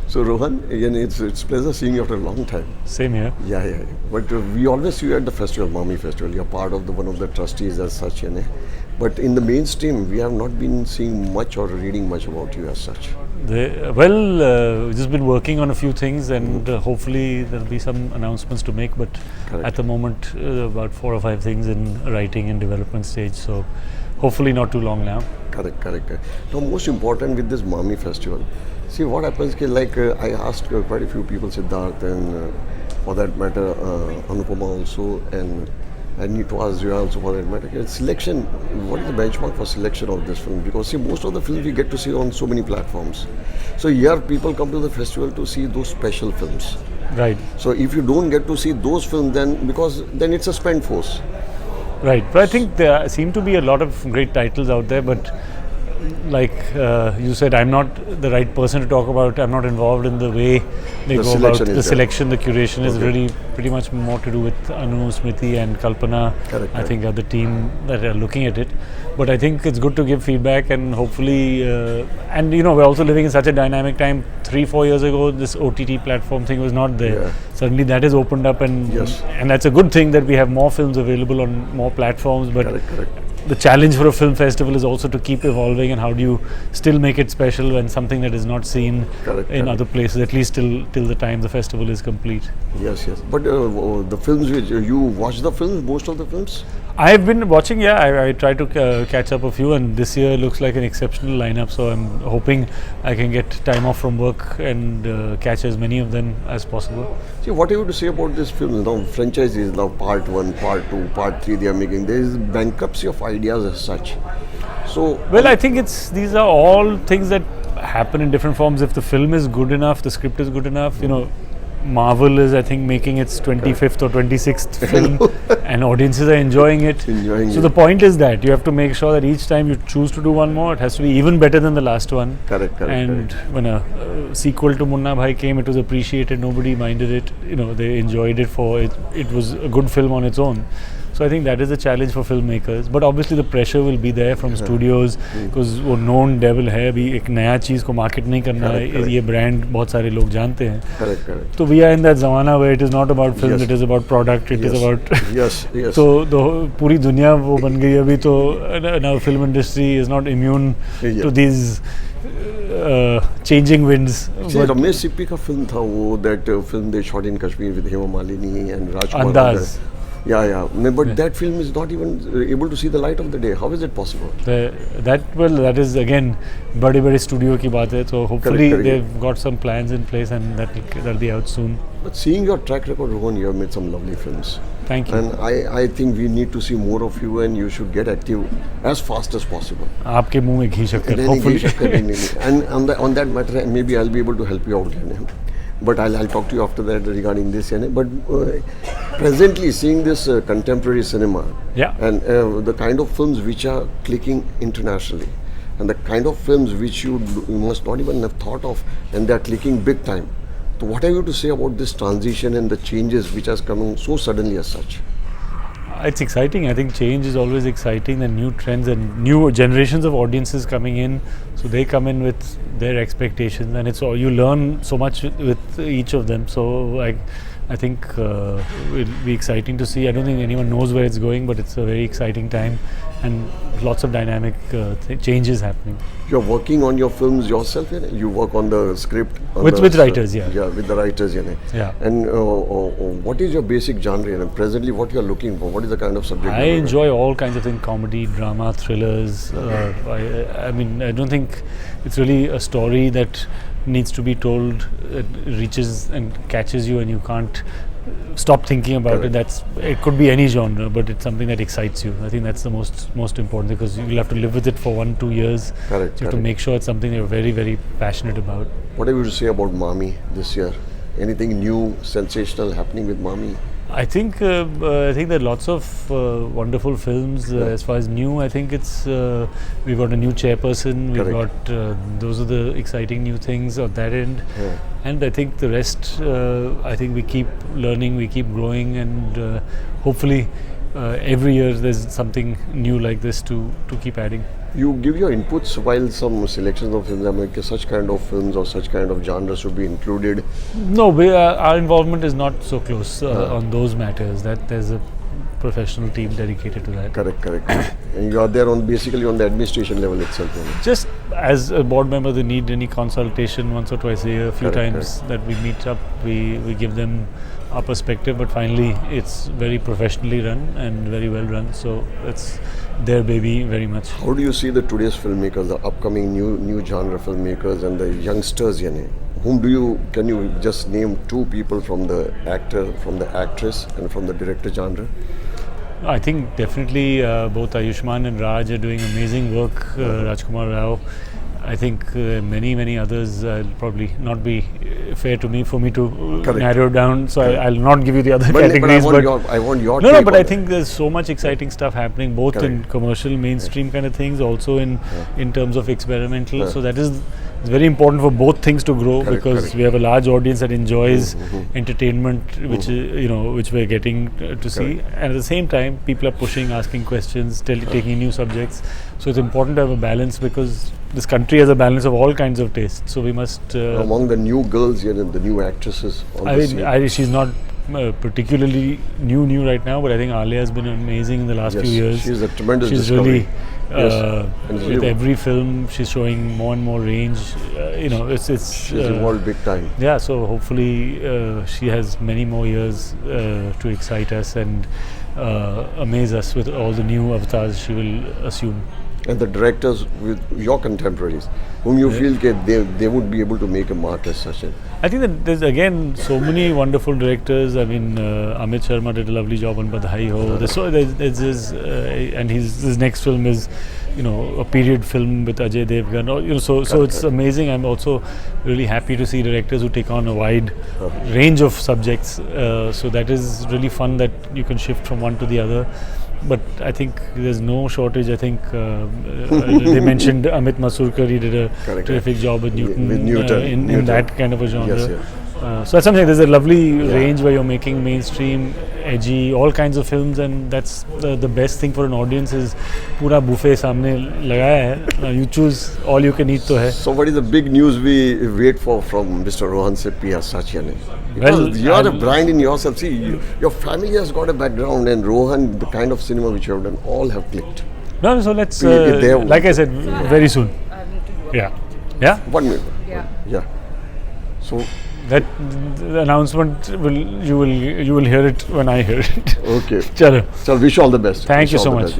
So Rohan, again, it's pleasure seeing you after a long time. Same here. Yeah. But we always see you at the festival, Mami Festival. You're part of the one of the trustees as such, But in the mainstream, we have not been seeing much or reading much about you as such. We've just been working on a few things, and hopefully there'll be some announcements to make. But Correct. at the moment, about 4 or 5 things in writing and development stage. So hopefully not too long now. Correct. Now, most important with this Mami Festival, see what happens. I asked quite a few people, Siddharth, and for that matter, Anupama also, and I need to ask you also for that matter. Selection, what is the benchmark for selection of this film? Because see, most of the films we get to see on so many platforms. So here people come to the festival to see those special films. Right. So if you don't get to see those films, then it's a spent force. Right. But I think there seem to be a lot of great titles out there, but like you said, I'm not the right person to talk about. I'm not involved in the way they go about the selection. The curation is really pretty much more to do with Anu, Smriti and Kalpana. Correct. I think are the team that are looking at it. But I think it's good to give feedback, and hopefully, and we're also living in such a dynamic time. 3-4 years ago, this OTT platform thing was not there. Yeah. Suddenly that has opened up, and that's a good thing that we have more films available on more platforms. But Correct. the challenge for a film festival is also to keep evolving, and how do you still make it special when something that is not seen in other places, at least till the time the festival is complete. Yes. But the films which you watch the films, most of the films? I've been watching, I try to catch up a few, and this year looks like an exceptional lineup, so I'm hoping I can get time off from work and catch as many of them as possible. See, what are you to say about this film? Now, franchises, now part 1, part 2, part 3 they are making. There is bankruptcy of ideas as such. So, well, I think these are all things that happen in different forms. If the film is good enough, the script is good enough, Marvel is, I think, making its 25th or 26th film, and audiences are enjoying it. So the point is that you have to make sure that each time you choose to do one more, it has to be even better than the last one. Correct. And when a sequel to Munna Bhai came, it was appreciated. Nobody minded it. They enjoyed it for it. It was a good film on its own. So I think that is a challenge for filmmakers. But obviously the pressure will be there from studios, because वो known devil है, अभी एक नया चीज़ को market नहीं करना है, ये brand बहुत सारे लोग जानते हैं. Correct. So we are in that zamana where it is not about film, it is about product, it is about yes. So पूरी दुनिया वो बन गई अभी, तो now film industry is not immune to these changing winds. See, Ramesh Sippy का film था वो, that film they shot in Kashmir with Hema Malini and Rajkumar. Andaz. Yeah. But that film is not even able to see the light of the day. How is it possible? That is again बड़े studio की बात है. So hopefully they've got some plans in place, and that'll be out soon. But seeing your track record, Rohan, you have made some lovely films. Thank you. And I think we need to see more of you, and you should get active as fast as possible. आपके मुंह में घी शक्कर, hopefully. And on that matter, maybe I'll be able to help you out. But I'll talk to you after that regarding this. But presently, seeing this contemporary cinema, and the kind of films which are clicking internationally, and the kind of films which you must not even have thought of, and they're clicking big time. So what are you to say about this transition and the changes which are coming so suddenly as such? It's exciting. I think change is always exciting, and new trends and new generations of audiences coming in. So they come in with their expectations, and you learn so much with each of them. So I think it'll be exciting to see. I don't think anyone knows where it's going, but it's a very exciting time, and lots of dynamic changes happening. You're working on your films yourself, you work on the script with writers, with the writers, And what is your basic genre? And presently, what you're looking for? What is the kind of subject? I enjoy all kinds of things: comedy, drama, thrillers. I don't think it's really a story that needs to be told. It reaches and catches you, and you can't stop thinking about it. It could be any genre, but it's something that excites you. I think that's the most important, because you'll have to live with it for 1-2 years. Correct. You have to make sure it's something you're very, very passionate about. What have you to say about Mami this year? Anything new, sensational happening with Mami? I think there are lots of wonderful films. As far as new, I think it's we've got a new chairperson. We've got those are the exciting new things on that end. And I think the rest, I think we keep learning, we keep growing, and hopefully every year there's something new like this to keep adding. You give your inputs while some selections of films, I mean, such kind of films or such kind of genres should be included. No, our involvement is not so close on those matters. That there's a professional team dedicated to that. Correct. And you are there on basically on the administration level itself. You know. Just as a board member, they need any consultation once or twice a year, a few times that we meet up, we give them our perspective, but finally it's very professionally run and very well run, so it's their baby very much. How do you see the today's filmmakers, the upcoming new genre filmmakers and the youngsters? Can you just name two people from the actor, from the actress and from the director genre? I think definitely both Ayushmann and Raj are doing amazing work. Rajkumar Rao. I think many others. Probably not be fair to me for me to narrow down. So I'll not give you the other categories. But I want your no. But I think there's so much exciting stuff happening, both in commercial, mainstream kind of things, also in terms of experimental. So that is. It's very important for both things to grow because we have a large audience that enjoys entertainment, which which we're getting to see, and at the same time, people are pushing, asking questions, taking new subjects. So it's important to have a balance because this country has a balance of all kinds of tastes. So we must. Among the new girls here and the new actresses. She's not particularly new right now, but I think Alia has been amazing in the last few years. She's a tremendous discovery. With every film, she's showing more and more range. She's evolved big time. Yeah, so hopefully she has many more years to excite us and amaze us with all the new avatars she will assume. And the directors with your contemporaries, whom you feel they would be able to make a mark as such. I think that there's again so many wonderful directors. I mean, Amit Sharma did a lovely job on Badhai Ho. And his next film is, a period film with Ajay Devgan. So it's amazing. I'm also really happy to see directors who take on a wide range of subjects. So that is really fun that you can shift from one to the other. But I think there's no shortage. I think they mentioned Amit Masurkar. He did a terrific job with Newton, in that kind of a genre. Yes. So that's something. There's a lovely range where you're making mainstream, edgy, all kinds of films, and that's the best thing for an audience is पूरा buffet सामने लगाया है. You choose all you can eat तो है. So what is the big news we wait for from Mr. Rohan Sippy as such? Because you are a brand in yourself. See, your family has got a background, and Rohan, the kind of cinema which you have done, all have clicked. No, so let's like I said, very soon. Yeah. 1 minute. Yeah. So that the announcement you will hear it when I hear it. Okay. Chalo. So wish you all the best. Thank you so much.